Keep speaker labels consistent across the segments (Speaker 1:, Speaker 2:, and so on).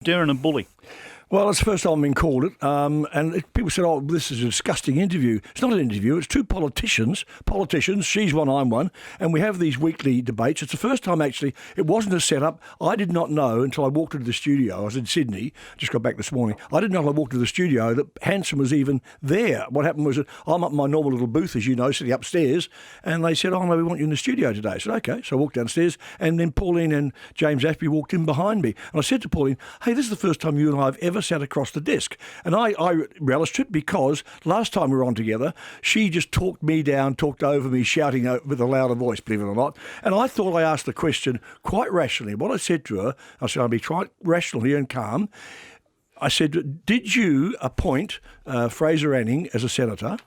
Speaker 1: Derryn and Bully.
Speaker 2: Well, it's the first time I've been called it, people said, oh, this is a disgusting interview. It's not an interview, it's two politicians, she's one, I'm one, and we have these weekly debates. It's the first time, actually, it wasn't a setup. I did not know until I walked into the studio. I was in Sydney, just got back this morning. I didn't know until I walked into the studio that Hanson was even there. What happened was that I'm up in my normal little booth, as you know, sitting upstairs, and they said, oh, no, we want you in the studio today. I said, okay. So I walked downstairs, and then Pauline and James Ashby walked in behind me. And I said to Pauline, hey, this is the first time you and I have ever sat across the desk. And I relished it because last time we were on together, she just talked me down, talked over me, shouting with a louder voice, believe it or not. And I thought I asked the question quite rationally. What I said to her, I said, I'll be quite rational here and calm. I said, did you appoint Fraser Anning as a senator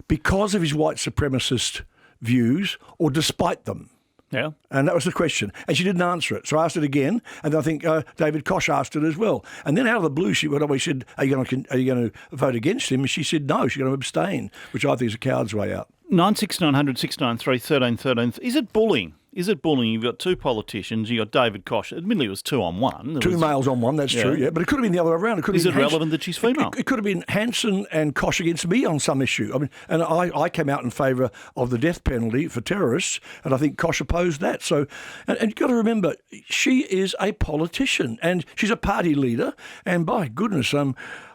Speaker 2: because of his white supremacist views or despite them?
Speaker 1: Yeah.
Speaker 2: And that was the question. And she didn't answer it. So I asked it again, and I think David Koch asked it as well. And then out of the blue, she said, are you going to vote against him? And she said no, she's going to abstain, which I think is a coward's way out.
Speaker 1: 96900 693 13 13. Is it bullying? Is it bullying? You've got two politicians. You've got David Koch. Admittedly, it was 2 on 1.
Speaker 2: Two males on one, that's true, yeah. But it could have been the other way around.
Speaker 1: Is it relevant that she's female?
Speaker 2: It could have been Hanson and Koch against me on some issue. I mean, and I came out in favour of the death penalty for terrorists, and I think Koch opposed that. So, and you've got to remember, she is a politician, and she's a party leader, and by goodness,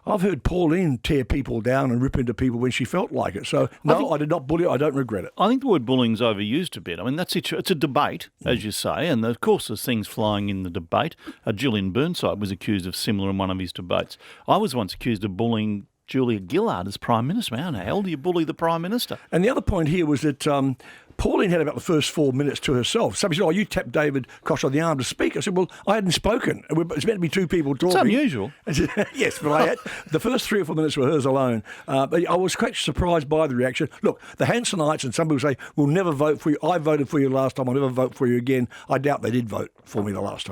Speaker 2: I've heard Pauline tear people down and rip into people when she felt like it. So, no, I did not bully. I don't regret it.
Speaker 1: I think the word bullying's overused a bit. I mean, it's a debate, as you say, and of course there's things flying in the debate. Gillian Burnside was accused of similar in one of his debates. I was once accused of bullying Julia Gillard as Prime Minister. How the hell do you bully the Prime Minister?
Speaker 2: And the other point here was that Pauline had about the first 4 minutes to herself. Somebody said, oh, you tapped David Koch on the arm to speak. I said, well, I hadn't spoken. It's meant to be two people talking.
Speaker 1: It's unusual.
Speaker 2: Yes, but I had, the first 3 or 4 minutes were hers alone. But I was quite surprised by the reaction. Look, the Hansonites, and some people say, we'll never vote for you. I voted for you last time. I'll never vote for you again. I doubt they did vote for me the last time.